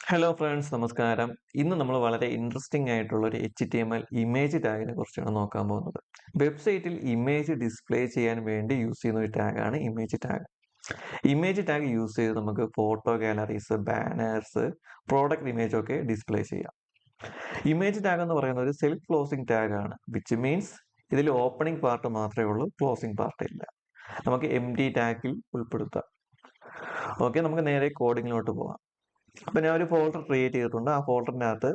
Hello friends, നമസ്കാരം. ഇന്ന് നമ്മൾ വളരെ ഇൻട്രസ്റ്റിംഗ് ആയിട്ടുള്ള ഒരു HTML ഇമേജ് ടാഗിനെ കുറിച്ചാണ് നോക്കാൻ പോകുന്നത്. വെബ്സൈറ്റിൽ ഇമേജ് ഡിസ്പ്ലേ ചെയ്യാൻ വേണ്ടി യൂസ് ചെയ്യുന്ന ഒരു ടാഗാണ് image tag. Image tag use ചെയ്ത് നമുക്ക് photo galleries, banners, product image ഒക്കെ ഡിസ്പ്ലേ ചെയ്യാം. ഇമേജ് ടാഗ് എന്ന് പറയുന്നത് ഒരു സെൽഫ് ക്ലോസിംഗ് ടാഗ് ആണ്, വിച്ച് മീൻസ് ഇതിൽ ഓപ്പണിംഗ് പാർട്ട് മാത്രമേ ഉള്ളൂ, ക്ലോസിംഗ് പാർട്ട് ഇല്ല. നമുക്ക് empty ടാഗിൽ ഉൾപ്പെടുത്താം. ഓക്കെ, നമുക്ക് നേരെ കോഡിങ്ങിലോട്ട് പോകാം. അപ്പൊ ഞാൻ ഒരു ഫോൾഡർ ക്രിയേറ്റ് ചെയ്തിട്ടുണ്ട്. ആ ഫോൾഡറിന്റെ അകത്ത്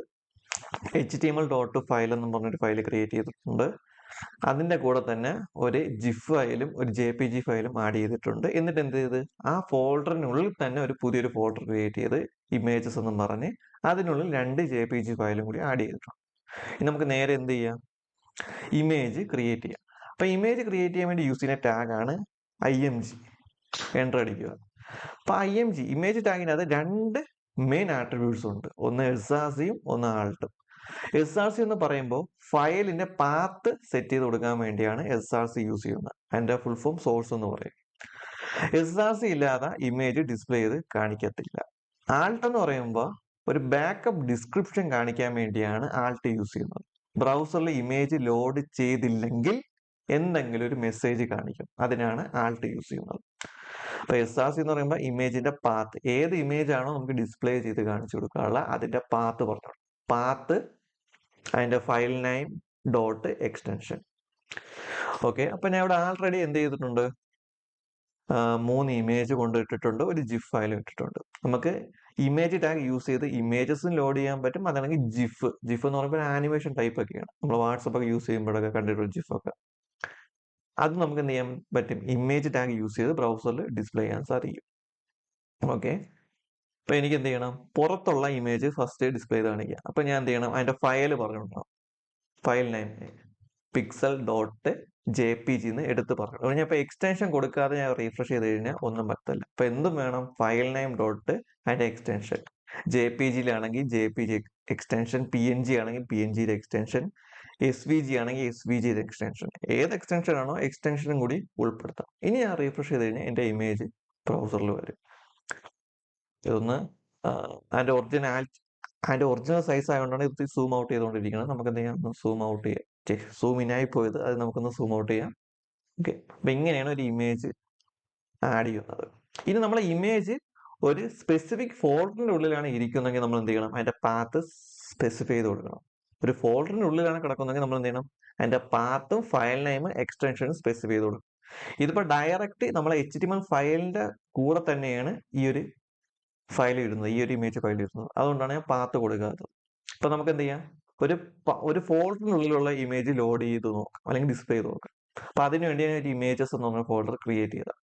HTML.file എന്ന് പറഞ്ഞൊരു ഫയൽ ക്രിയേറ്റ് ചെയ്തിട്ടുണ്ട്. അതിന്റെ കൂടെ തന്നെ ഒരു ജിഫ് ഫയലും ഒരു JPG ഫയലും ആഡ് ചെയ്തിട്ടുണ്ട്. എന്നിട്ട് എന്ത് ചെയ്ത് ആ ഫോൾഡറിനുള്ളിൽ തന്നെ ഒരു പുതിയൊരു ഫോൾഡർ ക്രിയേറ്റ് ചെയ്ത് ഇമേജസ് എന്നും പറഞ്ഞ് അതിനുള്ളിൽ 2 JPG ഫയലും കൂടി ആഡ് ചെയ്തിട്ടുണ്ട്. ഇനി നമുക്ക് നേരെ എന്ത് ചെയ്യാം, ഇമേജ് ക്രിയേറ്റ് ചെയ്യാം. അപ്പൊ ഇമേജ് ക്രിയേറ്റ് ചെയ്യാൻ വേണ്ടി യൂസ് ചെയ്യുന്ന ടാഗ് ആണ് IMG. എൻ്റർ അടിക്കുക. അപ്പൊ IMG ഇമേജ് ടാഗിനകത്ത് 2 മെയിൻ ആട്രിബ്യൂട്ട്സ് ഉണ്ട്. ഒന്ന് SRCയും ഒന്ന് ആൾട്ടും. SRC എന്ന് പറയുമ്പോൾ ഫയലിന്റെ പാത്ത് സെറ്റ് ചെയ്ത് കൊടുക്കാൻ വേണ്ടിയാണ് SRC യൂസ് ചെയ്യുന്നത്. അതിന്റെ ഫുൾ ഫോം സോഴ്സ് എന്ന് പറയും. SRC ഇല്ലാതെ ഇമേജ് ഡിസ്പ്ലേ ചെയ്ത് കാണിക്കത്തില്ല. ആൾട്ട് എന്ന് പറയുമ്പോൾ ഒരു ബാക്കപ്പ് ഡിസ്ക്രിപ്ഷൻ കാണിക്കാൻ വേണ്ടിയാണ് ആൾട്ട് യൂസ് ചെയ്യുന്നത്. ബ്രൗസറിൽ ഇമേജ് ലോഡ് ചെയ്തില്ലെങ്കിൽ എന്തെങ്കിലും ഒരു മെസ്സേജ് കാണിക്കും, അതിനാണ് ആൾട്ട് യൂസ് ചെയ്യുന്നത്. അപ്പൊ SRC എന്ന് പറയുമ്പോൾ ഇമേജിന്റെ പാത്ത്, ഏത് ഇമേജ് ആണോ നമുക്ക് ഡിസ്പ്ലേ ചെയ്ത് കാണിച്ചു കൊടുക്കാനുള്ള അതിന്റെ പാത്ത് പറഞ്ഞു. പാത്ത്, അതിന്റെ file name dot extension. Okay, അപ്പൊ ഞാൻ ഇവിടെ ആൾറെഡി എന്ത് ചെയ്തിട്ടുണ്ട്, 3 ഇമേജ് കൊണ്ടിട്ടിട്ടുണ്ട്, ഒരു ജിഫ് ഫയലും ഇട്ടിട്ടുണ്ട്. നമുക്ക് ഇമേജ് ടാഗ് യൂസ് ചെയ്ത് ഇമേജസും ലോഡ് ചെയ്യാൻ പറ്റും. അതാണെങ്കിൽ ജിഫ് എന്ന് പറയുമ്പോൾ ആനിമേഷൻ ടൈപ്പ് ഒക്കെയാണ്. നമ്മൾ വാട്സപ്പ് ഒക്കെ യൂസ് ചെയ്യുമ്പോഴൊക്കെ കണ്ടിട്ടുണ്ട് ജിഫ് ഒക്കെ. അത് നമുക്ക് എന്ത് ചെയ്യാൻ പറ്റും, ഇമേജ് ടാഗ് യൂസ് ചെയ്ത് ബ്രൗസറിൽ ഡിസ്പ്ലേ ചെയ്യാൻ സാധിക്കും. ഓക്കെ, അപ്പൊ എനിക്ക് എന്ത് ചെയ്യണം, പുറത്തുള്ള ഇമേജ് ഫസ്റ്റ് ഡിസ്പ്ലേ ചെയ്ത് കാണിക്കുക. അപ്പൊ ഞാൻ എന്ത് ചെയ്യണം, അതിന്റെ ഫയൽ പറഞ്ഞു കൊടുക്കണം. ഫയൽ നെയിം pixel.jpg എന്ന് എടുത്ത് പറഞ്ഞു. ഞാൻ ഇപ്പൊ എക്സ്റ്റൻഷൻ കൊടുക്കാതെ ഞാൻ റീഫ്രഷ് ചെയ്ത് കഴിഞ്ഞാൽ ഒന്നും പറ്റില്ല. അപ്പൊ എന്തും വേണം, ഫയൽ നെയിം ഡോട്ട് അതിന്റെ എക്സ്റ്റൻഷൻ. JPG-യിലാണെങ്കിൽ JPG എക്സ്റ്റൻഷൻ, PNG ആണെങ്കിൽ PNG എക്സ്റ്റൻഷൻ, SVG ആണെങ്കിൽ SVG എക്സ്റ്റൻഷൻ. ഏത് എക്സ്റ്റൻഷൻ ആണോ എക്സ്റ്റൻഷനും കൂടി ഉൾപ്പെടുത്താം. ഇനി ഞാൻ റീഫ്രഷ് ചെയ്ത് കഴിഞ്ഞാൽ എന്റെ ഇമേജ് ബ്രൗസറിൽ വരും. ഇതൊന്ന് അതിന്റെ ഒറിജിനൽ സൈസ് ആയതുകൊണ്ടാണ് ഇത് സൂം ഔട്ട് ചെയ്തുകൊണ്ടിരിക്കുന്നത്. നമുക്ക് എന്ത് ചെയ്യാം, സൂം ഔട്ട് ചെയ്യാം. സൂം ഇൻ ആയി പോയത്, അത് നമുക്കൊന്ന് സൂം ഔട്ട് ചെയ്യാം. ഓക്കെ, അപ്പൊ ഇങ്ങനെയാണ് ഒരു ഇമേജ് ആഡ് ചെയ്യുന്നത്. ഇനി നമ്മളെ ഇമേജ് ഒരു സ്പെസിഫിക് ഫോൾഡറിന്റെ ഉള്ളിലാണ് ഇരിക്കുന്നതെങ്കിൽ നമ്മൾ എന്ത് ചെയ്യണം, അതിന്റെ പാത്ത് സ്പെസിഫൈ ചെയ്ത് കൊടുക്കണം. ഒരു ഫോൾഡറിന്റെ ഉള്ളിലാണ് കിടക്കുന്നതെങ്കിൽ നമ്മൾ എന്ത് ചെയ്യണം, അതിന്റെ പാത്തും ഫയൽ നെയിമും എക്സ്റ്റൻഷനും സ്പെസിഫൈ ചെയ്ത് കൊടുക്കും. ഇതിപ്പോ ഡയറക്റ്റ് നമ്മളെ HTML ഫയലിന്റെ കൂടെ തന്നെയാണ് ഈ ഒരു ഫയൽ ഇടുന്നത്, ഈ ഒരു ഇമേജ് ഫയൽ ഇടുന്നത്. അതുകൊണ്ടാണ് ഞാൻ പാത്ത് കൊടുക്കാത്തത്. അപ്പൊ നമുക്ക് എന്ത് ചെയ്യാം, ഒരു ഫോൾഡറിനുള്ളിലുള്ള ഇമേജ് ലോഡ് ചെയ്ത് നോക്കാം, അല്ലെങ്കിൽ ഡിസ്പ്ലേ ചെയ്ത് നോക്കാം. അപ്പൊ അതിനു വേണ്ടി ഞാൻ ഒരു ഇമേജസ് എന്ന് പറഞ്ഞ ഫോൾഡർ ക്രിയേറ്റ് ചെയ്താൽ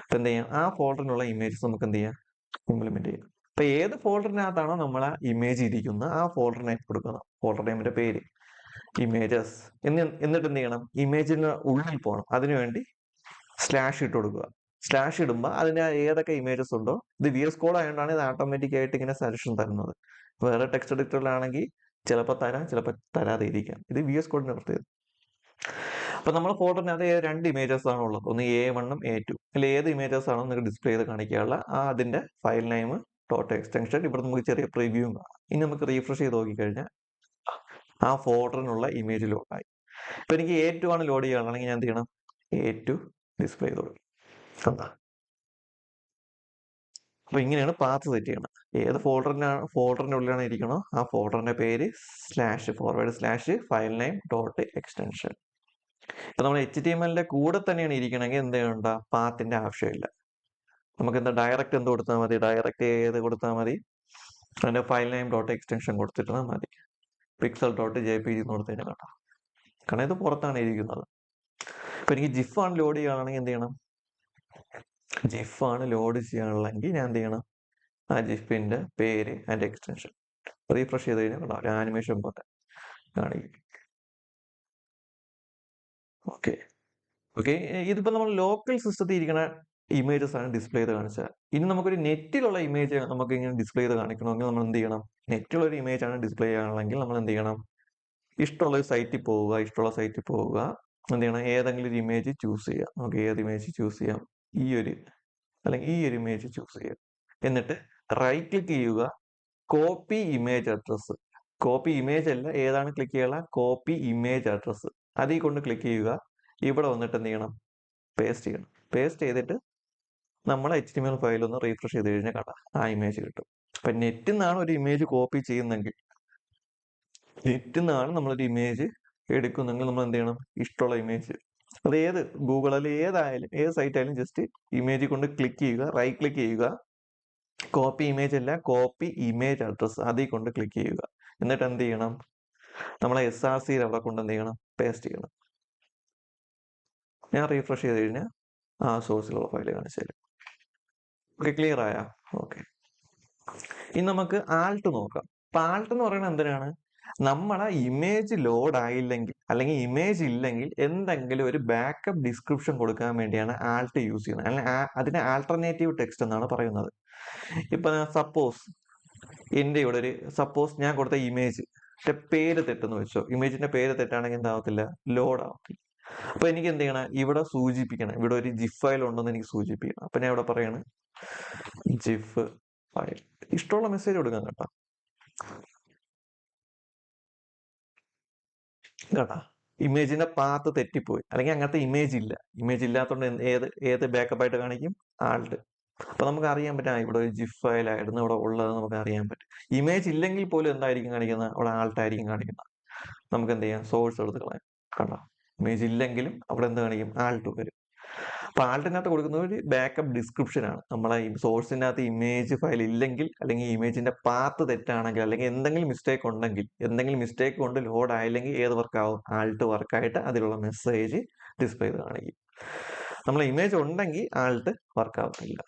അപ്പൊ എന്ത് ചെയ്യാം, ആ ഫോൾഡറിനുള്ള ഇമേജസ് നമുക്ക് എന്ത് ചെയ്യാം, ഇംപ്ലിമെന്റ് ചെയ്യാം. അപ്പൊ ഏത് ഫോൾഡറിനകത്താണോ നമ്മൾ ആ ഇമേജ് ഇരിക്കുന്നത് ആ ഫോൾഡറിനെ കൊടുക്കണം. ഫോൾഡർ നെയിമിന്റെ പേര് ഇമേജസ്. എന്നിട്ട് എന്ത് ചെയ്യണം, ഇമേജിന് ഉള്ളിൽ പോകണം. അതിനുവേണ്ടി സ്ലാഷ് ഇട്ട് കൊടുക്കുക. സ്ലാഷ് ഇടുമ്പോൾ അതിന്റെ ഏതൊക്കെ ഇമേജസ് ഉണ്ടോ, ഇത് VS കോഡ് ആയതുകൊണ്ടാണ് ഇത് ഓട്ടോമാറ്റിക് ആയിട്ട് ഇങ്ങനെ സജഷൻ തരുന്നത്. വേറെ ടെക്സ്റ്റ് എഡിറ്ററിലാണെങ്കിൽ ചിലപ്പോൾ തരാം, ചിലപ്പോൾ തരാതെ ഇരിക്കാം. ഇത് VS കോഡിന്റെ പ്രത്യേകത. അപ്പൊ നമ്മുടെ ഫോൾഡറിനകത്ത് 2 ഇമേജസ് ആണ് ഉള്ളത്, ഒന്ന് A1ഉം A2. അതിൽ ഏത് ഇമേജസ് ആണോ നിങ്ങൾക്ക് ഡിസ്പ്ലേ ചെയ്ത് കാണിക്കാനുള്ള അതിന്റെ ഫയൽ നെയിം ഡോട്ട് എക്സ്റ്റൻഷൻ. ഇവിടെ നമുക്ക് ചെറിയ പ്രിവ്യൂവും കാണാം. ഇനി നമുക്ക് റീഫ്രഷ് ചെയ്ത് നോക്കിക്കഴിഞ്ഞാൽ ആ ഫോൾഡറിനുള്ള ഇമേജ് ലോഡായി. ഇപ്പൊ എനിക്ക് A2 ആണ് ലോഡ് ചെയ്യുകയാണെങ്കിൽ ഞാൻ എന്ത് ചെയ്യണം, A2 ഡിസ്പ്ലേ ചെയ്ത് കൊടുക്കും. അപ്പൊ ഇങ്ങനെയാണ് പാത്ത് സെറ്റ് ചെയ്യണം. ഏത് ഫോൾഡറിന്റെ ഉള്ളിലാണ് ഇരിക്കണോ ആ ഫോൾഡറിന്റെ പേര് // ഫയൽ നെയിം ഡോട്ട് എക്സ്റ്റൻഷൻ. ഇപ്പൊ നമ്മൾ HTML-ന്റെ കൂടെ തന്നെയാണ് ഇരിക്കണമെങ്കിൽ എന്ത് ചെയ്യണ്ട, പാത്തിന്റെ ആവശ്യമില്ല. നമുക്ക് എന്താ ഡയറക്റ്റ് എന്ത് കൊടുത്താൽ മതി, ഡയറക്റ്റ് ഏത് കൊടുത്താൽ മതി, അതിന്റെ ഫയൽ നെയിം ഡോട്ട് എക്സ്റ്റൻഷൻ കൊടുത്തിട്ടാൽ മതി. pixel.jpg എന്ന് കൊടുത്തു കഴിഞ്ഞാൽ കേട്ടോ, കാരണം ഇത് പുറത്താണ് ഇരിക്കുന്നത്. ഇപ്പൊ എനിക്ക് ജിഫ് ആണ് ലോഡ് ചെയ്യുകയാണെങ്കിൽ എന്ത് ചെയ്യണം, ജിഫ് ആണ് ലോഡ് ചെയ്യാനുള്ളെങ്കിൽ ഞാൻ എന്ത് ചെയ്യണം, ആ ജിഫിന്റെ പേര് അതിന്റെ എക്സ്റ്റൻഷൻ റീഫ്രഷ് ചെയ്ത് കഴിഞ്ഞാൽ ഒരു ആനിമേഷൻ പോലെ കാണിക്കും. ഓക്കെ, ഇതിപ്പോ നമ്മൾ ലോക്കൽ സിസ്റ്റത്തിൽ ഇരിക്കുന്ന ഇമേജസ് ആണ് ഡിസ്പ്ലേ ചെയ്ത് കാണിച്ചത്. ഇനി നമുക്കൊരു നെറ്റിലുള്ള ഇമേജ് നമുക്ക് ഇങ്ങനെ ഡിസ്പ്ലേ ചെയ്ത് കാണിക്കണമെങ്കിൽ നമ്മൾ എന്ത് ചെയ്യണം, നെറ്റിലുള്ള ഒരു ഇമേജ് ആണ് ഡിസ്പ്ലേ ചെയ്യാനുള്ളെങ്കിൽ നമ്മൾ എന്ത് ചെയ്യണം, ഇഷ്ടമുള്ള സൈറ്റിൽ പോവുക, എന്ത് ചെയ്യണം, ഏതെങ്കിലും ഒരു ഇമേജ് ചൂസ് ചെയ്യാം. നമുക്ക് ഏത് ഇമേജ് ചൂസ് ചെയ്യാം, അല്ലെങ്കിൽ ഈ ഒരു ഇമേജ് ചൂസ് ചെയ്യാം. എന്നിട്ട് റൈറ്റ് ക്ലിക്ക് ചെയ്യുക, copy image address. Copy image അല്ല, ഏതാണ് ക്ലിക്ക് ചെയ്യുക? Copy image address. അതിൽ കൊണ്ട് ക്ലിക്ക് ചെയ്യുക. ഇവിടെ വന്നിട്ട് എന്ത് ചെയ്യണം? പേസ്റ്റ് ചെയ്യണം. പേസ്റ്റ് ചെയ്തിട്ട് നമ്മൾ HTML ഫയൽ ഒന്ന് റീഫ്രഷ് ചെയ്ത് കഴിഞ്ഞാൽ കണ്ട ആ ഇമേജ് കിട്ടും. അപ്പൊ നെറ്റിൽ നിന്നാണ് ഒരു ഇമേജ് കോപ്പി ചെയ്യുന്നെങ്കിൽ, നെറ്റിൽ നിന്നാണ് നമ്മളൊരു ഇമേജ് എടുക്കുന്നെങ്കിൽ നമ്മൾ എന്ത് ചെയ്യണം? ഇഷ്ടമുള്ള ഇമേജ്, അത് ഏത് ഗൂഗിളിൽ ഏതായാലും ഏത് സൈറ്റ് ആയാലും ജസ്റ്റ് ഇമേജ് കൊണ്ട് ക്ലിക്ക് ചെയ്യുക, റൈറ്റ് ക്ലിക്ക് ചെയ്യുക. കോപ്പി ഇമേജ് അല്ല, കോപ്പി ഇമേജ് അഡ്രസ്, അതിൽ കൊണ്ട് ക്ലിക്ക് ചെയ്യുക. എന്നിട്ട് എന്ത് ചെയ്യണം? നമ്മളെ SRC അവിടെ കൊണ്ട് എന്ത് ചെയ്യണം? പേസ്റ്റ് ചെയ്യണം. ഞാൻ റീഫ്രഷ് ചെയ്ത് കഴിഞ്ഞാൽ ആ സോഴ്സിലുള്ള ഫയൽ കാണിച്ചു തരും. ഓക്കെ, ക്ലിയർ ആയ? ഓക്കെ. ഇനി നമുക്ക് ആൾട്ട് നോക്കാം. അപ്പൊ ആൾട്ട് എന്ന് പറയുന്നത് എന്തിനാണ്? നമ്മളെ ഇമേജ് ലോഡ് ആയില്ലെങ്കിൽ അല്ലെങ്കിൽ ഇമേജ് ഇല്ലെങ്കിൽ എന്തെങ്കിലും ഒരു ബാക്കപ്പ് ഡിസ്ക്രിപ്ഷൻ കൊടുക്കാൻ വേണ്ടിയാണ് ആൾട്ട് യൂസ് ചെയ്യുന്നത്. അല്ലെങ്കിൽ അതിനെ ആൾട്ടർനേറ്റീവ് ടെക്സ്റ്റ് എന്നാണ് പറയുന്നത്. ഇപ്പൊ സപ്പോസ് എന്റെ ഇവിടെ ഒരു സപ്പോസ് ഞാൻ കൊടുത്ത ഇമേജ് പേര് തെറ്റെന്ന് വെച്ചോ. ഇമേജിന്റെ പേര് തെറ്റാണെങ്കിൽ എന്താവത്തില്ല? ലോഡ് ആവത്തില്ല. അപ്പൊ എനിക്ക് എന്ത് ചെയ്യണം? ഇവിടെ സൂചിപ്പിക്കണം, ഇവിടെ ഒരു ജിഫ് ഫയൽ ഉണ്ടെന്ന് എനിക്ക് സൂചിപ്പിക്കണം. അപ്പൊ ഞാൻ ഇവിടെ പറയാണ് ജിഫ് ഫയൽ. ഇഷ്ടമുള്ള മെസ്സേജ് കൊടുക്കാം കേട്ടോ. കേട്ടാ, ഇമേജിന്റെ പാത്ത് തെറ്റിപ്പോയി, അല്ലെങ്കിൽ അങ്ങനത്തെ ഇമേജ് ഇല്ല. ഇമേജ് ഇല്ലാത്തതുകൊണ്ട് ഏത് ബാക്കപ്പ് ആയിട്ട് കാണിക്കും? ആൾട്ട്. അപ്പൊ നമുക്ക് അറിയാൻ പറ്റും ഇവിടെ ഒരു ജിഫ് ഫയൽ ആയിരുന്നു ഇവിടെ ഉള്ളത്, നമുക്ക് അറിയാൻ പറ്റും. ഇമേജ് ഇല്ലെങ്കിൽ പോലും എന്തായിരിക്കും കാണിക്കുന്നത്? അവിടെ ആൾട്ട് ആയിരിക്കും കാണിക്കുന്നത്. നമുക്ക് എന്ത് ചെയ്യാം? സോഴ്സ് എടുത്ത് കളയാം. കണ്ടോ, ഇമേജ് ഇല്ലെങ്കിലും അവിടെ എന്ത് കാണിക്കും? ആൾട്ട് വരും. അപ്പൊ ആൾട്ടിനകത്ത് കൊടുക്കുന്ന ഒരു ബാക്കപ്പ് ഡിസ്ക്രിപ്ഷൻ ആണ്. നമ്മളെ ഈ സോഴ്സിനകത്ത് ഇമേജ് ഫയൽ ഇല്ലെങ്കിൽ, അല്ലെങ്കിൽ ഇമേജിന്റെ പാത്ത് തെറ്റാണെങ്കിൽ, അല്ലെങ്കിൽ എന്തെങ്കിലും മിസ്റ്റേക്ക് ഉണ്ടെങ്കിൽ, എന്തെങ്കിലും മിസ്റ്റേക്ക് കൊണ്ട് ലോഡ് ആയില്ലെങ്കിൽ ഏത് വർക്ക് ആവും? ആൾട്ട് വർക്കായിട്ട് അതിലുള്ള മെസ്സേജ് ഡിസ്പ്ലേ ചെയ്ത് കാണിക്കും. നമ്മളെ ഇമേജ് ഉണ്ടെങ്കിൽ ആൾട്ട് വർക്ക് ആവത്തില്ല.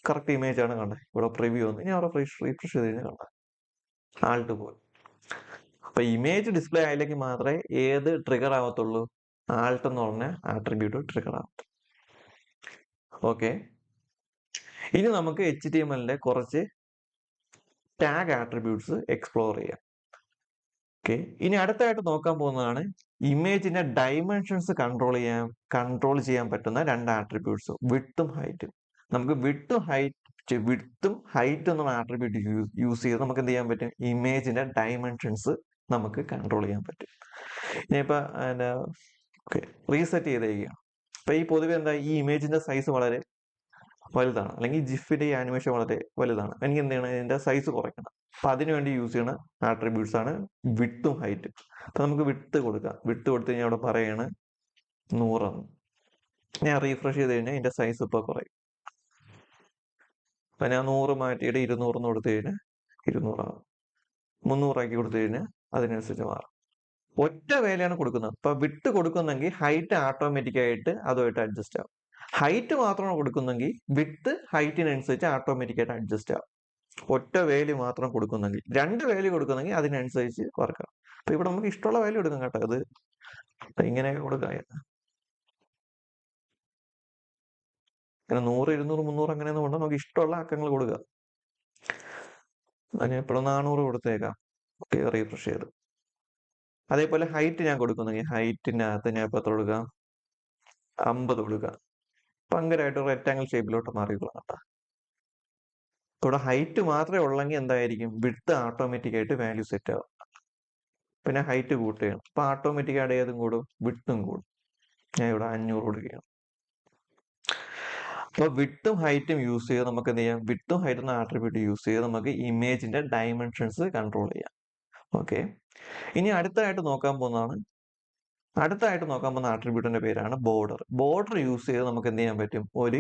കറക്റ്റ് ഇമേജ് ആണ് കണ്ടത്. ഇവിടെ പ്രിവ്യൂ ഒന്ന് ഞാൻ റീഫ്രഷ് ചെയ്ത് കഴിഞ്ഞാൽ കണ്ട ആൾട്ട് പോയി. അപ്പൊ ഇമേജ് ഡിസ്പ്ലേ ആയില്ലെങ്കിൽ മാത്രമേ ഏത് ട്രിഗർ ആവത്തുള്ളൂ? ആൾട്ട് എന്ന് പറഞ്ഞ ആട്രിബ്യൂട്ട് ട്രിഗർ ആവത്തുള്ളൂ. ഓക്കെ, ഇനി നമുക്ക് HTML കുറച്ച് ടാഗ് ആട്രിബ്യൂട്ട്സ് എക്സ്പ്ലോർ ചെയ്യാം. ഓക്കെ, ഇനി അടുത്തായിട്ട് നോക്കാൻ പോകുന്നതാണ് ഇമേജിന്റെ ഡൈമെൻഷൻസ് കൺട്രോൾ ചെയ്യാൻ പറ്റുന്ന രണ്ട് ആട്രിബ്യൂട്ട്സ്, വിഡ്ത്തും ഹൈറ്റും. നമുക്ക് വിഡ്ത്തും ഹൈറ്റ് എന്നുള്ള ആട്രിബ്യൂട്ട് യൂസ് ചെയ്ത് നമുക്ക് എന്ത് ചെയ്യാൻ പറ്റും? ഇമേജിന്റെ ഡൈമെൻഷൻസ് നമുക്ക് കൺട്രോൾ ചെയ്യാൻ പറ്റും. ഇനിയിപ്പോ റീസെറ്റ് ചെയ്തേക്കാം. അപ്പൊ ഈ പൊതുവെ എന്താ, ഈ ഇമേജിന്റെ സൈസ് വളരെ വലുതാണ്, അല്ലെങ്കിൽ ജിഫിന്റെ ഈ ആനിമേഷൻ വളരെ വലുതാണ്. എനിക്ക് എന്ത് ചെയ്യണം? ഇതിന്റെ സൈസ് കുറയ്ക്കണം. അപ്പൊ അതിനുവേണ്ടി യൂസ് ചെയ്യുന്ന ആട്രിബ്യൂട്ട്സ് ആണ് വിഡ്ത്തും ഹൈറ്റും. അപ്പൊ നമുക്ക് വിഡ്ത്ത് കൊടുക്കാം. വിഡ്ത്ത് കൊടുത്തു കഴിഞ്ഞാൽ അവിടെ പറയാണ് 100. ഞാൻ റീഫ്രഷ് ചെയ്ത് കഴിഞ്ഞാൽ ഇതിന്റെ സൈസ് ഇപ്പൊ കുറയും. അപ്പൊ ഞാൻ 100 മാറ്റിയിട്ട് 200 കൊടുത്തു കഴിഞ്ഞാൽ 200 ആവും. 300 ആക്കി കൊടുത്തു കഴിഞ്ഞാൽ അതിനനുസരിച്ച് മാറും. ഒറ്റ വേലയാണ് കൊടുക്കുന്നത്. ഇപ്പൊ വിഡ്ത്ത് കൊടുക്കുന്നെങ്കിൽ ഹൈറ്റ് ഓട്ടോമാറ്റിക് ആയിട്ട് അതുമായിട്ട് അഡ്ജസ്റ്റ് ആവും. ഹൈറ്റ് മാത്രമാണ് കൊടുക്കുന്നെങ്കിൽ വിഡ്ത്ത് ഹൈറ്റിനനുസരിച്ച് ഓട്ടോമാറ്റിക് ആയിട്ട് അഡ്ജസ്റ്റ് ആവും. ഒറ്റ വാല്യൂ മാത്രം കൊടുക്കുന്നെങ്കിൽ. 2 വാല്യൂ കൊടുക്കുന്നെങ്കിൽ അതിനനുസരിച്ച് വർക്കാവും. അപ്പൊ ഇവിടെ നമുക്ക് ഇഷ്ടമുള്ള വാല്യൂ എടുക്കാം കേട്ടോ. അത് ഇങ്ങനെ കൊടുക്കാം. അങ്ങനെ 100, 200, 300 അങ്ങനെയൊന്നും കൊണ്ട് നമുക്ക് ഇഷ്ടമുള്ള അക്കങ്ങൾ കൊടുക്കുക. ഞാൻ എപ്പോഴും 400 കൊടുത്തേക്കാം. ഓക്കെ, റീഫ്രഷ് ചെയ്ത്. അതേപോലെ ഹൈറ്റ് ഞാൻ കൊടുക്കുന്നെങ്കിൽ ഹൈറ്റിനകത്ത് ഞാൻ ഇപ്പൊ എത്ര കൊടുക്കാം? 50 കൊടുക്കാം. ഭയങ്കരമായിട്ട് റെക്ടാങ്കിൾ ഷേപ്പിലോട്ട് മാറിക്കൊള്ളാം കേട്ടോ. ഇവിടെ ഹൈറ്റ് മാത്രമേ ഉള്ളെങ്കിൽ എന്തായിരിക്കും? വിഡ്ത്ത് ഓട്ടോമാറ്റിക് ആയിട്ട് വാല്യൂ സെറ്റ് ആവും. പിന്നെ ഹൈറ്റ് കൂട്ടുകയാണ്. അപ്പൊ ഓട്ടോമാറ്റിക് ആയിട്ട് ഏതും കൂടും? വിഡ്ത്തും കൂടും. ഞാൻ ഇവിടെ 500 കൊടുക്കുകയാണ്. അപ്പൊ വിഡ്ത്തും ഹൈറ്റും യൂസ് ചെയ്ത് നമുക്ക് എന്ത് ചെയ്യാം? വിഡ്ത്തും ഹൈറ്റ് എന്ന ആട്രിബ്യൂട്ട് യൂസ് ചെയ്ത് നമുക്ക് ഇമേജിന്റെ ഡൈമെൻഷൻസ് കൺട്രോൾ ചെയ്യാം. ഓക്കെ, ഇനി അടുത്തായിട്ട് നോക്കാൻ പോകുന്ന ആട്രിബ്യൂട്ടിന്റെ പേരാണ് ബോർഡർ. ബോർഡർ യൂസ് ചെയ്ത് നമുക്ക് എന്ത് ചെയ്യാൻ പറ്റും? ഒരു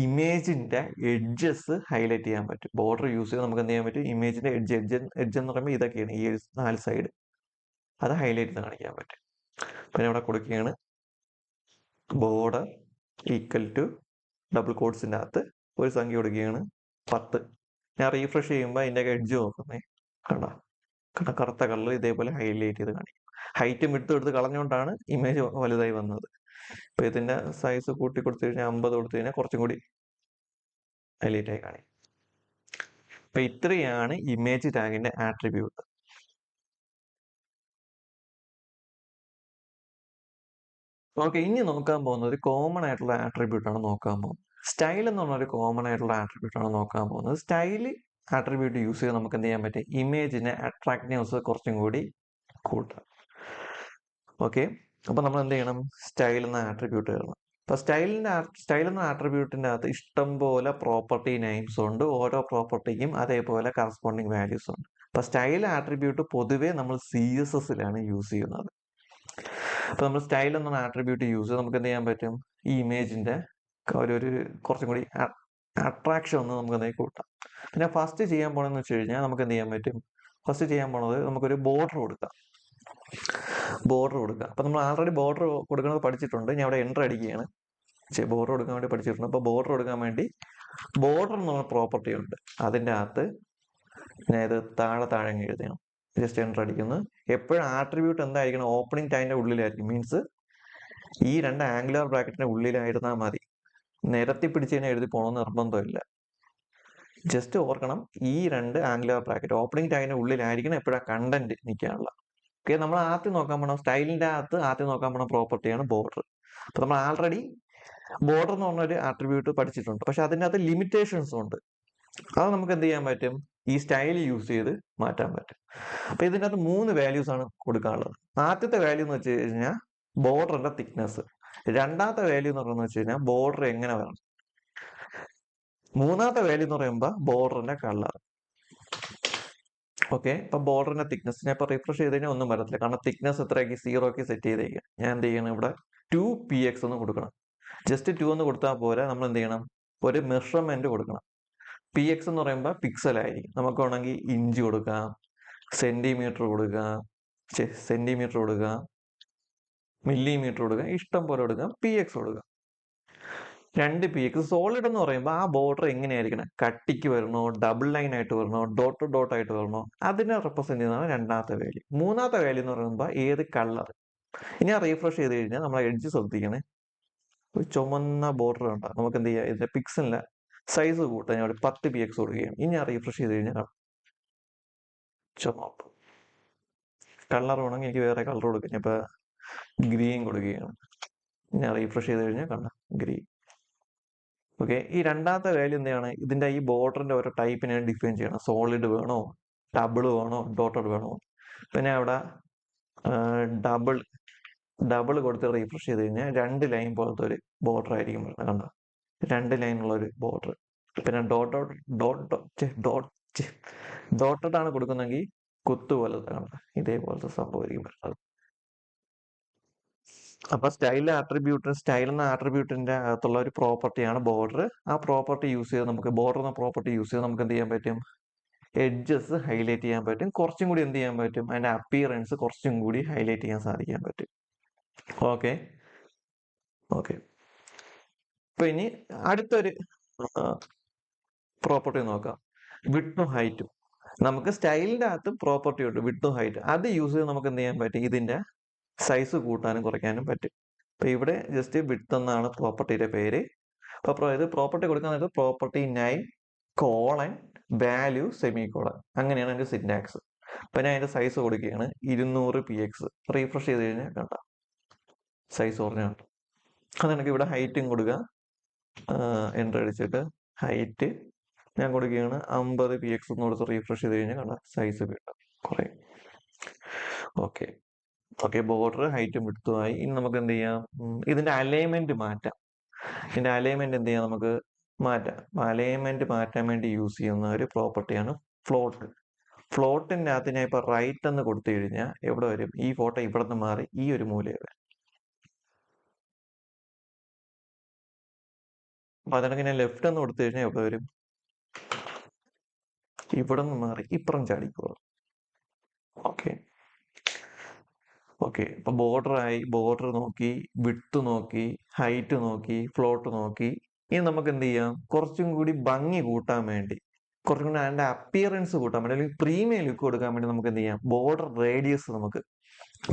ഇമേജിന്റെ എഡ്ജസ് ഹൈലൈറ്റ് ചെയ്യാൻ പറ്റും. ബോർഡർ യൂസ് ചെയ്ത് നമുക്ക് എന്ത് ചെയ്യാൻ പറ്റും? ഇമേജിന്റെ എഡ്ജ് എന്ന് പറയുമ്പോൾ ഇതൊക്കെയാണ്, ഈ 4 സൈഡ്, അത് ഹൈലൈറ്റ് ചെയ്ത് കാണിക്കാൻ പറ്റും. പിന്നെ ഇവിടെ കൊടുക്കുകയാണ് ബോർഡർ ഈക്വൽ ടു ഡബിൾ കോട്ട്സിന്റെ അകത്ത് ഒരു സംഖ്യ കൊടുക്കുകയാണ് 10. ഞാൻ റീഫ്രഷ് ചെയ്യുമ്പോൾ അതിന്റെ എഡ്ജ് നോക്കുന്നേ കണ്ടോ, കറുത്ത കളർ ഇതേപോലെ ഹൈലൈറ്റ് ചെയ്ത് കാണിക്കും. ഹൈറ്റും വിഡ്ത്തും എടുത്ത് കളഞ്ഞുകൊണ്ടാണ് ഇമേജ് വലുതായി വന്നത്. അപ്പൊ ഇതിന്റെ സൈസ് കൂട്ടി കൊടുത്തു കഴിഞ്ഞാൽ 50 കൊടുത്തു കഴിഞ്ഞാൽ കുറച്ചും കൂടി ഹൈലൈറ്റ് ആയി കാണിക്കും. അപ്പൊ ഇത്രയാണ് ഇമേജ് ടാഗിന്റെ ആട്രിബ്യൂട്ട്. ഓക്കെ, ഇനി നോക്കാൻ പോകുന്നത് ഒരു കോമൺ ആയിട്ടുള്ള ആട്രിബ്യൂട്ട് ആണ് നോക്കാൻ പോകുന്നത്. സ്റ്റൈൽ എന്ന് പറഞ്ഞ ഒരു കോമൺ ആയിട്ടുള്ള ആട്രിബ്യൂട്ട് ആണ് നോക്കാൻ പോകുന്നത്. സ്റ്റൈല് ആട്രിബ്യൂട്ട് യൂസ് ചെയ്ത് നമുക്ക് എന്ത് ചെയ്യാൻ പറ്റും, ഇമേജിനെ അട്രാക്റ്റീവ്നെസ് കുറച്ചും കൂടി കൂട്ടാം. ഓക്കെ, അപ്പൊ നമ്മൾ എന്ത് ചെയ്യണം, സ്റ്റൈൽ എന്ന ആട്രിബ്യൂട്ട് എഴുതണം. അപ്പൊ സ്റ്റൈൽ എന്ന ആട്രിബ്യൂട്ടിന്റെ അകത്ത് ഇഷ്ടം പോലെ പ്രോപ്പർട്ടി നെയിംസ് ഉണ്ട്. ഓരോ പ്രോപ്പർട്ടിക്കും അതേപോലെ കറസ്പോണ്ടിങ് വാല്യൂസ് ഉണ്ട്. അപ്പൊ സ്റ്റൈൽ ആട്രിബ്യൂട്ട് പൊതുവെ നമ്മൾ CSSലാണ് യൂസ് ചെയ്യുന്നത്. അപ്പൊ നമ്മൾ സ്റ്റൈൽ എന്ന ആട്രിബ്യൂട്ട് യൂസ് ചെയ്ത് നമുക്ക് എന്ത് ചെയ്യാൻ പറ്റും, ഈ ഇമേജിന്റെ ഒരു കുറച്ചും കൂടി അട്രാക്ഷൻ ഒന്ന് നമുക്ക് എന്തെങ്കിലും കൂട്ടാം. പിന്നെ ഫസ്റ്റ് ചെയ്യാൻ പോണെന്ന് വെച്ച് കഴിഞ്ഞാൽ നമുക്ക് എന്ത് ചെയ്യാൻ പറ്റും, ഫസ്റ്റ് ചെയ്യാൻ പോണത് നമുക്കൊരു ബോർഡർ കൊടുക്കാം. അപ്പൊ നമ്മൾ ആൾറെഡി ബോർഡർ കൊടുക്കുന്നത് പഠിച്ചിട്ടുണ്ട്. ഞാൻ അവിടെ എൻ്റർ അടിക്കുകയാണ്. ബോർഡർ കൊടുക്കാൻ വേണ്ടി പഠിച്ചിട്ടുണ്ട്. അപ്പൊ ബോർഡർ കൊടുക്കാൻ വേണ്ടി ബോർഡർ എന്നുള്ള പ്രോപ്പർട്ടി ഉണ്ട്. അതിൻ്റെ അകത്ത് ഞാൻ ഇത് താഴെ എഴുതണം. ജസ്റ്റ് എൻ്റർ അടിക്കുന്നു. എപ്പോഴും ആട്രിബ്യൂട്ട് എന്തായിരിക്കണം, ഓപ്പണിംഗ് ടൈമിന്റെ ഉള്ളിലായിരിക്കും. മീൻസ് ഈ രണ്ട് ആംഗുലർ ബ്രാക്കറ്റിന്റെ ഉള്ളിലായിരുന്നാൽ മതി. നിരത്തി പിടിച്ച് തന്നെ എഴുതി പോകണമെന്ന് നിർബന്ധമില്ല. ജസ്റ്റ് ഓർക്കണം, ഈ രണ്ട് ആംഗുലർ ബ്രാക്കറ്റ് ഓപ്പണിംഗ് ടൈമിന്റെ ഉള്ളിലായിരിക്കണം എപ്പോഴാ കണ്ടന്റ് നിൽക്കാനുള്ള. ഓക്കെ, നമ്മൾ ആദ്യം നോക്കാൻ പോകണം സ്റ്റൈലിന്റെ അകത്ത് ആദ്യം നോക്കാൻ പോണ പ്രോപ്പർട്ടിയാണ് ബോർഡർ. അപ്പൊ നമ്മൾ ആൾറെഡി ബോർഡർ എന്ന് പറഞ്ഞൊരു ആട്രിബ്യൂട്ട് പഠിച്ചിട്ടുണ്ട്. പക്ഷെ അതിൻ്റെ അകത്ത് ലിമിറ്റേഷൻസും ഉണ്ട്. അത് നമുക്ക് എന്ത് ചെയ്യാൻ പറ്റും, ഈ സ്റ്റൈൽ യൂസ് ചെയ്ത് മാറ്റാൻ പറ്റും. അപ്പൊ ഇതിൻ്റെ അകത്ത് 3 വാല്യൂസ് ആണ് കൊടുക്കാനുള്ളത്. ആദ്യത്തെ വാല്യൂ എന്ന് വെച്ച് കഴിഞ്ഞാൽ ബോർഡറിന്റെ തിക്നെസ്. രണ്ടാമത്തെ വാല്യൂ എന്ന് പറയുന്നത് വെച്ച് കഴിഞ്ഞാൽ ബോർഡർ എങ്ങനെ വരണം. മൂന്നാമത്തെ വാല്യൂ എന്ന് പറയുമ്പോൾ ബോർഡറിന്റെ കളർ. ഓക്കെ, ഇപ്പൊ ബോർഡറിന്റെ തിക്നെസ് ഞാൻ ഇപ്പൊ റിഫ്രഷ് ചെയ്ത് കഴിഞ്ഞാൽ ഒന്നും വരത്തില്ല. കാരണം തിക്നെസ് എത്രയാക്കി 0 സെറ്റ് ചെയ്തേക്കാം. ഞാൻ എന്ത് ചെയ്യണം, ഇവിടെ 2px എന്ന് കൊടുക്കണം. ജസ്റ്റ് 2 എന്ന് കൊടുത്താൽ പോരാ, നമ്മൾ എന്ത് ചെയ്യണം, ഒരു മെഷർമെന്റ് കൊടുക്കണം. px എന്ന് പറയുമ്പോൾ പിക്സൽ ആയിരിക്കും. നമുക്ക് വേണമെങ്കിൽ ഇഞ്ച് കൊടുക്കാം, സെന്റിമീറ്റർ കൊടുക്കാം, മില്ലിമീറ്റർ കൊടുക്കാം, ഇഷ്ടം പോലെ കൊടുക്കാം. px കൊടുക്കാം. 2px. സോളിഡ് എന്ന് പറയുമ്പോൾ ആ ബോർഡർ എങ്ങനെയായിരിക്കണം, കട്ടിക്ക് വരണോ, ഡബിൾ ലൈൻ ആയിട്ട് വരണോ, ഡോട്ട് ആയിട്ട് വരണോ, അതിനെ റെപ്രസെന്റ് ചെയ്യുന്നതാണ് രണ്ടാമത്തെ വാല്യൂ. മൂന്നാമത്തെ വാല്യൂ എന്ന് പറയുമ്പോൾ ഏത് കളർ. ഇനി ആ റീഫ്രഷ് ചെയ്ത് കഴിഞ്ഞാൽ നമ്മൾ എഡ്ജ് ശ്രദ്ധിക്കണേ, ഒരു ചുമന്ന ബോർഡർ ഉണ്ട്. നമുക്ക് എന്ത് ചെയ്യാം, ഇതിന്റെ പിക്സലിന്റെ സൈസ് കൂട്ടാൻ ഞാൻ 10px കൊടുക്കുകയാണ്. ഇനി ആ റീഫ്രഷ് ചെയ്ത് കഴിഞ്ഞാൽ ചുമപ്പ്. കളർ വേണമെങ്കിൽ എനിക്ക് വേറെ കളർ കൊടുക്കാം. ഇപ്പൊ ഗ്രീൻ കൊടുക്കുകയാണ്. ഞാൻ റീഫ്രഷ് ചെയ്ത് കഴിഞ്ഞാൽ കണ്ട ഗ്രീൻ. ഓക്കെ, ഈ രണ്ടാമത്തെ വാല്യൂ എന്താണ്, ഇതിന്റെ ഈ ബോർഡറിന്റെ ഓരോ ടൈപ്പിനെ ഡിഫൈൻ ചെയ്യണം. സോളിഡ് വേണോ, ഡബിൾ വേണോ, ഡോട്ടഡ് വേണോ. പിന്നെ അവിടെ ഡബിൾ കൊടുത്ത് റീഫ്രഷ് ചെയ്ത് കഴിഞ്ഞാൽ 2 ലൈൻ പോലത്തെ ഒരു ബോർഡർ ആയിരിക്കും വരുന്നത്. കണ്ടോ, 2 ലൈനുള്ള ഒരു ബോർഡർ. പിന്നെ ഡോട്ടഡ് ആണ് കൊടുക്കുന്നെങ്കിൽ കുത്തു പോലത്തെ കണ്ടോ, ഇതേപോലത്തെ സംഭവമായിരിക്കും വരുന്നത്. അപ്പൊ സ്റ്റൈൽ എന്ന ആട്രിബ്യൂട്ടിന്റെ അകത്തുള്ള ഒരു പ്രോപ്പർട്ടിയാണ് ബോർഡർ. ആ പ്രോപ്പർട്ടി യൂസ് ചെയ്ത് നമുക്ക് ബോർഡർ എന്ന പ്രോപ്പർട്ടി യൂസ് ചെയ്ത് നമുക്ക് എന്ത് ചെയ്യാൻ പറ്റും, എഡ്ജസ് ഹൈലൈറ്റ് ചെയ്യാൻ പറ്റും. കുറച്ചും കൂടി എന്ത് ചെയ്യാൻ പറ്റും, അതിന്റെ അപ്പിയറൻസ് കുറച്ചും കൂടി ഹൈലൈറ്റ് ചെയ്യാൻ സാധിക്കാൻ പറ്റും. ഓക്കെ ഓക്കെ ഇപ്പൊ ഇനി അടുത്തൊരു പ്രോപ്പർട്ടി നോക്കാം, വിഡ്ത്തും ഹൈറ്റും. നമുക്ക് സ്റ്റൈലിന്റെ അകത്ത് പ്രോപ്പർട്ടി ഉണ്ട്, വിഡ്ത്തും ഹൈറ്റ്. അത് യൂസ് ചെയ്ത് നമുക്ക് എന്ത് ചെയ്യാൻ പറ്റും, ഇതിന്റെ സൈസ് കൂട്ടാനും കുറയ്ക്കാനും പറ്റും. അപ്പൊ ഇവിടെ ജസ്റ്റ് വിഡ്ത്ത് എന്നാണ് പ്രോപ്പർട്ടിയുടെ പേര്. അപ്പൊ ഇത് പ്രോപ്പർട്ടി കൊടുക്കാൻ നേരത്ത് property name colon value semicolon, അങ്ങനെയാണ് അതിന്റെ സിന്റാക്സ്. അപ്പൊ ഞാൻ അതിന്റെ സൈസ് കൊടുക്കുകയാണ് 200px. റീഫ്രഷ് ചെയ്ത് കഴിഞ്ഞാൽ കണ്ട സൈസ് കുറഞ്ഞു കണ്ടു. അതെനിക്ക് ഇവിടെ ഹൈറ്റും കൊടുക്കുക. എൻ്റർ അടിച്ചിട്ട് ഹൈറ്റ് ഞാൻ കൊടുക്കുകയാണ് 50px എന്ന് കൊടുത്ത് റീഫ്രഷ് ചെയ്ത് കഴിഞ്ഞാൽ കണ്ട സൈസ് കിട്ടും കുറേ. ഓക്കെ ബോർഡർ ഹൈറ്റും വിഡ്ത്തുമായി. ഇനി നമുക്ക് എന്ത് ചെയ്യാം, ഇതിന്റെ അലൈൻമെന്റ് മാറ്റാം. ഇതിന്റെ അലൈൻമെന്റ് എന്ത് ചെയ്യാം, നമുക്ക് മാറ്റാം. അലൈൻമെന്റ് മാറ്റാൻ വേണ്ടി യൂസ് ചെയ്യുന്ന ഒരു പ്രോപ്പർട്ടിയാണ് ഫ്ലോട്ട്. ഫ്ലോട്ടിന്റെ അകത്ത് ഞാൻ ഇപ്പൊ റൈറ്റ് എന്ന് കൊടുത്തു കഴിഞ്ഞാൽ എവിടെ വരും, ഈ ഫോട്ടോ ഇവിടെ നിന്ന് മാറി ഈ ഒരു മൂലയിൽ വരും. അപ്പൊ അതിനൊക്കെ ഞാൻ ലെഫ്റ്റ് എന്ന് കൊടുത്തു കഴിഞ്ഞാൽ എവിടെ വരും, ഇവിടെ നിന്ന് മാറി ഇപ്പുറം ചാടിക്കോളും. ഓക്കെ ഇപ്പൊ ബോർഡർ നോക്കി, വിഡ്ത്ത് നോക്കി, ഹൈറ്റ് നോക്കി, ഫ്ലോട്ട് നോക്കി. ഇനി നമുക്ക് എന്ത് ചെയ്യാം, കുറച്ചും കൂടി ഭംഗി കൂട്ടാൻ വേണ്ടി, കുറച്ചും കൂടി അതിന്റെ അപ്പിയറൻസ് കൂട്ടാൻ വേണ്ടി, അല്ലെങ്കിൽ പ്രീമിയം ലുക്ക് കൊടുക്കാൻ വേണ്ടി നമുക്ക് എന്ത് ചെയ്യാം, ബോർഡർ റേഡിയസ് നമുക്ക്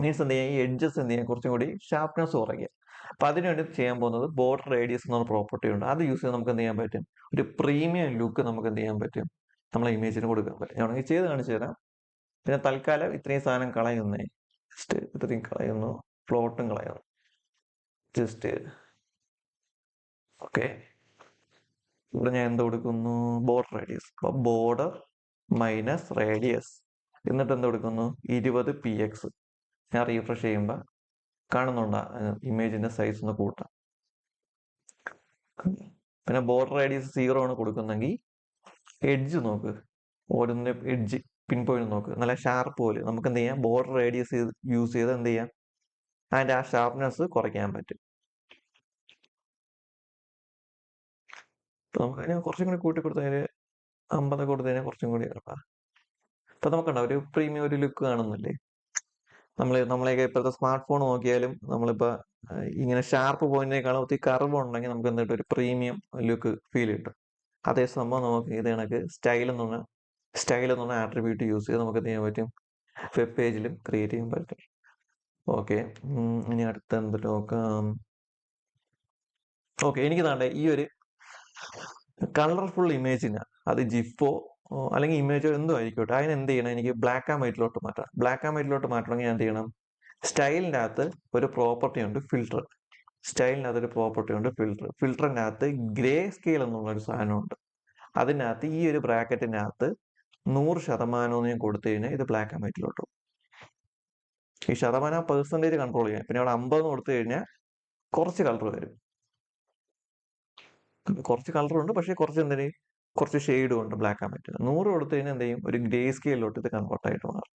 മീൻസ് എന്ത് ചെയ്യാം, ഈ എഡ്ജസ് എന്ത് ചെയ്യാം, കുറച്ചും കൂടി ഷാർപ്നെസ് കുറയ്ക്കുക. അപ്പൊ അതിനുവേണ്ടി ചെയ്യാൻ പോകുന്നത് ബോർഡർ റേഡിയസ് എന്ന പ്രോപ്പർട്ടി ഉണ്ട്. അത് യൂസ് ചെയ്ത് നമുക്ക് എന്ത് ചെയ്യാൻ പറ്റും, ഒരു പ്രീമിയം ലുക്ക് നമുക്ക് എന്ത് ചെയ്യാൻ പറ്റും, നമ്മളെ ഇമേജിന് കൊടുക്കാൻ പറ്റും. ഞാൻ വേണമെങ്കിൽ ചെയ്ത് കാണിച്ചു തരാം. പിന്നെ തൽക്കാലം ഇത്രയും സാധനം കളയുന്നേ, ജസ്റ്റ് ഇത്രയും കളയുന്നു, ഫ്ലോട്ടും കളയുന്നു ജസ്റ്റ്. ഓക്കെ ഇവിടെ ഞാൻ എന്ത് കൊടുക്കുന്നു? Border radius. അപ്പൊ ബോർഡർ മൈനസ് റേഡിയസ് എന്നിട്ട് എന്ത് കൊടുക്കുന്നു? 20px. ഞാൻ റീഫ്രഷ് ചെയ്യുമ്പോൾ കാണുന്നുണ്ടോ ഇമേജിന്റെ സൈസ് ഒന്ന് കൂട്ടാം. പിന്നെ ബോർഡർ റേഡിയസ് 0 ആണ് കൊടുക്കുന്നെങ്കിൽ എഡ്ജ് നോക്ക്, ഓരോന്നിന്റെ എഡ്ജ് പിൻ പോയിന്റ് നോക്ക്, നല്ല ഷാർപ്പ് പോലെ. നമുക്ക് എന്ത് ചെയ്യാം? ബോർഡർ റേഡിയസ് യൂസ് ചെയ്ത് എന്ത് ചെയ്യാം? അതിന്റെ ആ ഷാർപ്നെസ് കുറയ്ക്കാൻ പറ്റും. നമുക്ക് അതിനെ കുറച്ചും കൂടി കൂട്ടി കൊടുത്തതിന് 50 കൊടുത്തതിന് കുറച്ചും കൂടി ഇപ്പൊ നമുക്കുണ്ടാവും ഒരു പ്രീമിയം ഒരു ലുക്ക് കാണുന്നില്ലേ? നമ്മളെയൊക്കെ ഇപ്പോഴത്തെ സ്മാർട്ട് ഫോൺ നോക്കിയാലും നമ്മളിപ്പോ ഇങ്ങനെ ഷാർപ്പ് പോയിന്റിനേക്കാളും ഒത്തിരി കർവ് ഉണ്ടെങ്കിൽ നമുക്ക് എന്നിട്ട് ഒരു പ്രീമിയം ലുക്ക് ഫീൽ കിട്ടും. അതേ സംഭവം നമുക്ക് ഇത് കണക്ക് സ്റ്റൈൽ എന്നുള്ള ആട്രിബ്യൂട്ട് യൂസ് ചെയ്ത് നമുക്ക് എന്ത് ചെയ്യാൻ പറ്റും? വെബ് പേജിലും ക്രിയേറ്റ് ചെയ്യാൻ പറ്റും. ഓക്കെ, ഇനി അടുത്ത എന്ത് നോക്കാം? ഓക്കെ, എനിക്ക് താണ്ടെ ഈ ഒരു കളർഫുൾ ഇമേജിന്, അത് ജിഫോ അല്ലെങ്കിൽ ഇമേജോ എന്തോ ആയിക്കോട്ടെ, അതിന് എന്ത് ചെയ്യണം? എനിക്ക് ബ്ലാക്ക് ആൻഡ് വൈറ്റിലോട്ട് മാറ്റാം. ബ്ലാക്ക് ആൻഡ് വൈറ്റിലോട്ട് മാറ്റണമെങ്കിൽ ഞാൻ എന്ത് ചെയ്യണം? സ്റ്റൈലിൻ്റെ അകത്ത് ഒരു പ്രോപ്പർട്ടി ഉണ്ട്, ഫിൽട്ടർ. സ്റ്റൈലിനകത്ത് ഒരു പ്രോപ്പർട്ടി ഉണ്ട്, ഫിൽട്ടർ. ഫിൽട്ടറിൻ്റെ അകത്ത് ഗ്രേ സ്കെയിൽ എന്നുള്ള ഒരു സാധനമുണ്ട്. അതിനകത്ത് ഈ ഒരു ബ്രാക്കറ്റിനകത്ത് 100% ഞാൻ കൊടുത്തു കഴിഞ്ഞാൽ ഇത് ബ്ലാക്ക് ആൻഡ് വൈറ്റിലോട്ട്. ഈ ശതമാനം പെർസെൻറ്റേജ് കൺട്രോൾ ചെയ്യാം. പിന്നെ അവിടെ 50 കൊടുത്തു കഴിഞ്ഞാൽ കുറച്ച് കളർ വരും. കുറച്ച് കളർ ഉണ്ട്, പക്ഷേ കുറച്ച് ഷെയ്ഡും ഉണ്ട് ബ്ലാക്ക് ആൻഡ് വൈറ്റ്. 100 കൊടുത്തു കഴിഞ്ഞാൽ എന്ത് ചെയ്യും? ഒരു ഗ്രേ സ്കെയിലോട്ട് ഇത് കൺവേർട്ട് ആയിട്ട് മാറും.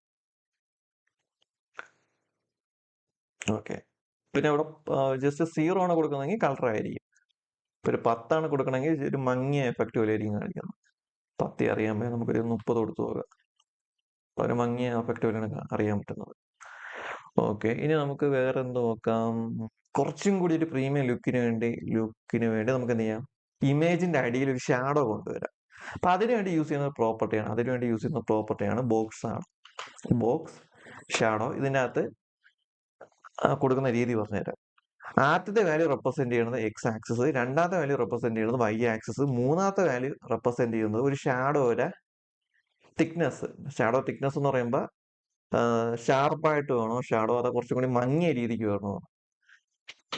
ഓക്കെ, പിന്നെ ഇവിടെ ജസ്റ്റ് 0 ആണ് കൊടുക്കുന്നതെങ്കിൽ കളർ ആയിരിക്കും. ഇപ്പൊ ഒരു 10 ആണ് കൊടുക്കണമെങ്കിൽ ഒരു മങ്ങിയ എഫക്റ്റ് പോലെ ആയിരിക്കും കാണിക്കുന്നത്. 10 അറിയാൻ പറ്റും, നമുക്കൊരു 30 കൊടുത്തു പോകാം. ഒരു മങ്ങിയ എഫക്റ്റ് പോലെയാണ് അറിയാൻ പറ്റുന്നത്. ഓക്കെ, ഇനി നമുക്ക് വേറെ എന്ത് നോക്കാം? കുറച്ചും കൂടി ഒരു പ്രീമിയം ലുക്കിന് വേണ്ടി നമുക്ക് എന്ത് ചെയ്യാം? ഇമേജിന്റെ അടിയിൽ ഒരു ഷാഡോ കൊണ്ടുവരാം. അപ്പൊ അതിനുവേണ്ടി യൂസ് ചെയ്യുന്ന പ്രോപ്പർട്ടിയാണ് ബോക്സ് ഷാഡോ. ഇതിൻ്റെ അകത്ത് കൊടുക്കുന്ന രീതി പറഞ്ഞുതരാം. ആദ്യത്തെ വാല്യൂ റെപ്രസെന്റ് ചെയ്യുന്നത് എക്സ് ആക്സിസ്, രണ്ടാമത്തെ വാല്യൂ റെപ്രസെന്റ് ചെയ്യുന്നത് വൈ ആക്സിസ്, മൂന്നാമത്തെ വാല്യൂ റെപ്രസെന്റ് ചെയ്യുന്നത് ഒരു ഷാഡോയുടെ തിക്നെസ്. ഷാഡോ തിക്നെസ് എന്ന് പറയുമ്പോൾ ഷാർപ്പായിട്ട് വേണോ ഷാഡോ, അതോ കുറച്ചും കൂടി മങ്ങിയ രീതിക്ക് വേണോ?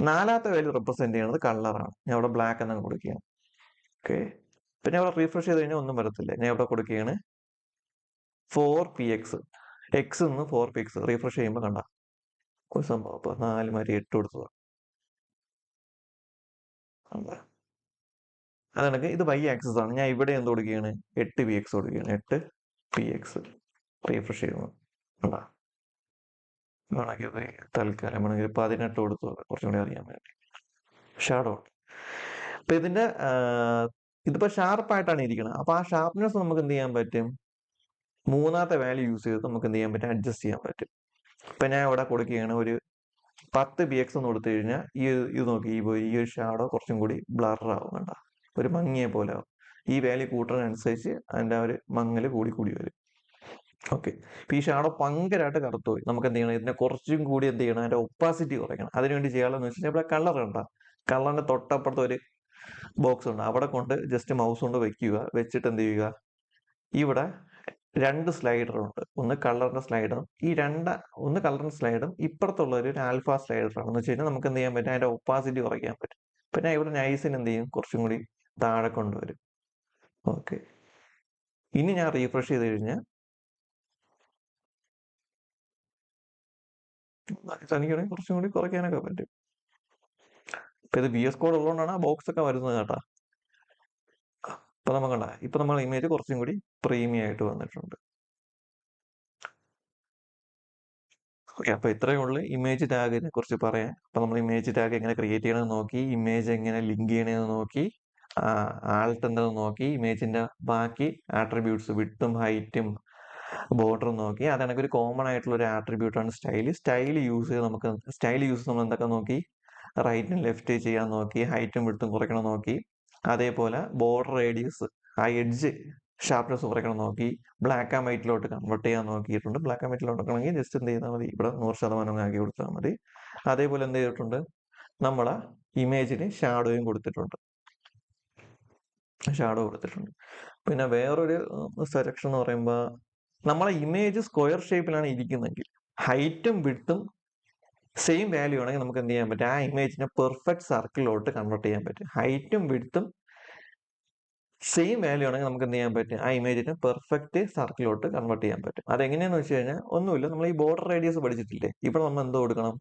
നാലാമത്തെ വാല്യൂ റെപ്രസെന്റ് ചെയ്യുന്നത് കളറാണ്. ഞാൻ ഇവിടെ ബ്ലാക്ക് എന്നങ്ങ് കൊടുക്കുകയാണ്. ഓക്കെ, പിന്നെ ഇവിടെ റീഫ്രഷ് ചെയ്ത് കഴിഞ്ഞാൽ ഒന്നും വരത്തില്ല. ഞാൻ ഇവിടെ കൊടുക്കുകയാണ് 4px. എക്സ് നിന്ന് 4px. റീഫ്രഷ് ചെയ്യുമ്പോൾ കണ്ട ഒരു സംഭവം. അപ്പൊ 4 മാതിരി 8 കൊടുത്തത്. അതാണെങ്കിൽ ഇത് വൈ ആക്സിസ് ആണ്. ഞാൻ ഇവിടെ എന്ത് കൊടുക്കുകയാണ്? 8px കൊടുക്കുകയാണ്. 8px. റീഫ്രഷ് ചെയ്യുന്നു. കണ്ടാ? വേണമെങ്കിൽ തൽക്കാലം വേണമെങ്കിൽ 18 കൊടുത്തു, കുറച്ചും കൂടി അറിയാൻ വേണ്ടി. ഷാഡോ. അപ്പൊ ഇതിപ്പോ ഷാർപ്പായിട്ടാണ് ഇരിക്കുന്നത്. അപ്പൊ ആ ഷാർപ്നെസ് നമുക്ക് എന്ത് ചെയ്യാൻ പറ്റും? മൂന്നാമത്തെ വാല്യൂ യൂസ് ചെയ്ത് നമുക്ക് എന്ത് ചെയ്യാൻ പറ്റും? അഡ്ജസ്റ്റ് ചെയ്യാൻ പറ്റും. ഇപ്പൊ ഞാൻ ഇവിടെ കൊടുക്കുകയാണ് ഒരു 10px എന്ന് കൊടുത്തു കഴിഞ്ഞാൽ ഇത് നോക്കി, ഈ ഒരു ഷാഡോ കുറച്ചും കൂടി ബ്ലർ ആവും. കണ്ട, ഒരു മങ്ങിയ പോലെ ആവും. ഈ വാല്യൂ കൂട്ടുന്നതിനനുസരിച്ച് അതിന്റെ ആ ഒരു മങ്ങല് കൂടി വരും. ഓക്കെ, ഇപ്പൊ ഈ ഷാഡോ ഭയങ്കരമായിട്ട് കറുത്തു പോയി. നമുക്ക് എന്ത് ചെയ്യണം? ഇതിനെ കുറച്ചും കൂടി എന്ത് ചെയ്യണം? അതിന്റെ ഒപ്പാസിറ്റി കുറയ്ക്കണം. അതിനുവേണ്ടി ചെയ്യാനുള്ളതെന്ന് വെച്ചാൽ ഇവിടെ കളർ ഉണ്ടാ, കളറിന്റെ തൊട്ടപ്പുറത്ത് ഒരു ബോക്സ് ഉണ്ട്. അവിടെ കൊണ്ട് ജസ്റ്റ് മൗസ് കൊണ്ട് വെക്കുക. വെച്ചിട്ട് എന്ത് ചെയ്യുക? ഇവിടെ 2 സ്ലൈഡർ ഉണ്ട്. ഒന്ന് കളറിന്റെ സ്ലൈഡറും ഒന്ന് കളറിന്റെ സ്ലൈഡും ഇപ്പുറത്തുള്ള ഒരു ആൽഫ സ്ലൈഡറാണ്. എന്ന് വെച്ച് കഴിഞ്ഞാൽ നമുക്ക് എന്ത് ചെയ്യാൻ പറ്റും? അതിന്റെ ഒപ്പാസിറ്റി കുറയ്ക്കാൻ പറ്റും. പിന്നെ ഇവിടെ നൈസിന് എന്ത് ചെയ്യും? കുറച്ചും കൂടി താഴെ കൊണ്ടുവരും. ഓക്കെ, ഇനി ഞാൻ റീഫ്രഷ് ചെയ്ത് കഴിഞ്ഞാൽ തനിക്കാണെങ്കിൽ കുറച്ചും കൂടി കുറയ്ക്കാനൊക്കെ പറ്റും. ഇപ്പൊ ഇത് VS കോഡ് ഉള്ളതുകൊണ്ടാണ് ആ ബോക്സ് ഒക്കെ വരുന്നത് കേട്ടാ. ഇപ്പൊ നമുക്കണ്ട, ഇപ്പൊ നമ്മൾ ഇമേജ് കുറച്ചും കൂടി പ്രീമിയം ആയിട്ട് വന്നിട്ടുണ്ട്. ഓക്കെ, അപ്പൊ ഇത്രയേ ഉള്ളൂ ഇമേജ് ടാഗിനെ കുറിച്ച് പറയാൻ. അപ്പൊ നമ്മൾ ഇമേജ് ടാഗ് എങ്ങനെ ക്രിയേറ്റ് ചെയ്യണമെന്ന് നോക്കി, ഇമേജ് എങ്ങനെ ലിങ്ക് ചെയ്യണമെന്ന് നോക്കി, ആൾട്ട് എന്തെന്ന് നോക്കി, ഇമേജിന്റെ ബാക്കി ആട്രിബ്യൂട്ട്സ് വിഡ്ത്തും ഹൈറ്റും ബോർഡറും നോക്കി. അതാണെങ്കിൽ ഒരു കോമൺ ആയിട്ടുള്ള ഒരു ആട്രിബ്യൂട്ടാണ് സ്റ്റൈൽ യൂസ് നമ്മൾ എന്തൊക്കെ നോക്കി? റൈറ്റും ലെഫ്റ്റ് ചെയ്യാൻ നോക്കി, ഹൈറ്റും വിഡ്ത്തും കുറയ്ക്കണം നോക്കി. അതേപോലെ ബോർഡർ റേഡിയസ്, ആ എഡ്ജ് ഷാർപ്നെസ് കുറയ്ക്കണം നോക്കി. ബ്ലാക്ക് ആൻഡ് വൈറ്റിലോട്ട് കൺവേർട്ട് ചെയ്യാൻ നോക്കിയിട്ടുണ്ട്. ബ്ലാക്ക് ആൻഡ് വൈറ്റിലോട്ട് ആക്കണമെങ്കിൽ ജസ്റ്റ് എന്ത് ചെയ്താൽ മതി? ഇവിടെ 100% ആക്കി കൊടുത്താൽ മതി. അതേപോലെ എന്ത് ചെയ്തിട്ടുണ്ട്? നമ്മളെ ഇമേജിന് ഷാഡോയും കൊടുത്തിട്ടുണ്ട്. പിന്നെ വേറൊരു സെലക്ഷൻ എന്ന് പറയുമ്പോൾ, നമ്മളെ ഇമേജ് സ്ക്വയർ ഷേപ്പിലാണ് ഇരിക്കുന്നെങ്കിൽ ഹൈറ്റും വിഡ്ത്തും സെയിം വാല്യൂ ആണെങ്കിൽ നമുക്ക് എന്ത് ചെയ്യാൻ പറ്റും? ആ ഇമേജിനെ പെർഫെക്റ്റ് സർക്കിളിലോട്ട് കൺവേർട്ട് ചെയ്യാൻ പറ്റും. ഹൈറ്റും വിഡ്ത്തും സെയിം വാല്യൂ ആണെങ്കിൽ നമുക്ക് എന്ത് ചെയ്യാൻ പറ്റും? ആ ഇമേജിനെ പെർഫെക്റ്റ് സർക്കിളിലോട്ട് കൺവേർട്ട് ചെയ്യാൻ പറ്റും. അതെങ്ങനെയാന്ന് വെച്ച് കഴിഞ്ഞാൽ ഒന്നുമില്ല. നമ്മൾ ഈ ബോർഡർ റേഡിയസ് പഠിച്ചിട്ടില്ലേ? ഇവിടെ നമ്മൾ എന്തോ കൊടുക്കണം?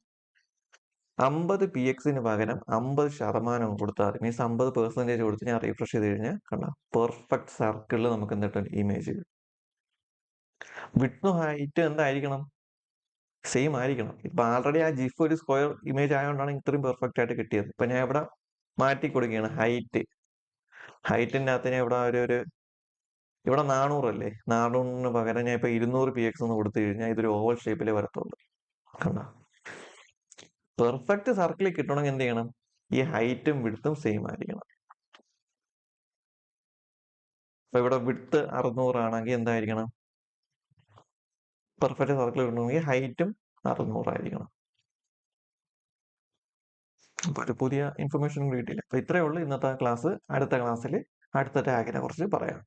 50 pxന് പകരം 50% കൊടുത്താൽ മതി. മീൻസ് 50% കൊടുത്ത് ഞാൻ റീഫ്രഷ് ചെയ്ത് കഴിഞ്ഞാൽ കണ്ടോ പെർഫെക്റ്റ് സർക്കിളിൽ നമുക്ക് എന്ത് കിട്ടും? ഇമേജ്. വിഡ്ത്തും ഹൈറ്റും എന്തായിരിക്കണം? സെയിം ആയിരിക്കണം. ഇപ്പൊ ആൾറെഡി ആ ജിഫ് ഒരു സ്ക്വയർ ഇമേജ് ആയതുകൊണ്ടാണ് ഇത്രയും പെർഫെക്റ്റ് ആയിട്ട് കിട്ടിയത്. ഇപ്പൊ ഞാൻ ഇവിടെ മാറ്റി കൊടുക്കുകയാണ് ഹൈറ്റ്. ഹൈറ്റിന്റെ അകത്ത് ഞാൻ ഇവിടെ 400 അല്ലേ? 400ന് പകരം ഞാൻ ഇപ്പൊ 200 px എന്ന് കൊടുത്തു കഴിഞ്ഞാൽ ഇതൊരു ഓവൽ ഷേപ്പിലേ വരത്തുള്ളൂ. കണ്ടോ? പെർഫെക്റ്റ് സർക്കിളിൽ കിട്ടണമെങ്കിൽ എന്ത് ചെയ്യണം? ഈ ഹൈറ്റും വിഡ്ത്തും സെയിം ആയിരിക്കണം. അപ്പൊ ഇവിടെ വിഡ്ത്ത് 600 ആണെങ്കിൽ എന്തായിരിക്കണം? പെർഫെക്റ്റ് സർക്കിൾ കിട്ടണമെങ്കിൽ ഹൈറ്റും 600 ആയിരിക്കണം. അപ്പൊ ഒരു പുതിയ ഇൻഫർമേഷൻ കിട്ടിയില്ല. അപ്പൊ ഇത്രയേ ഉള്ളൂ ഇന്നത്തെ ക്ലാസ്. അടുത്ത ക്ലാസ്സിൽ അടുത്ത ടാഗിനെ കുറിച്ച് പറയാം.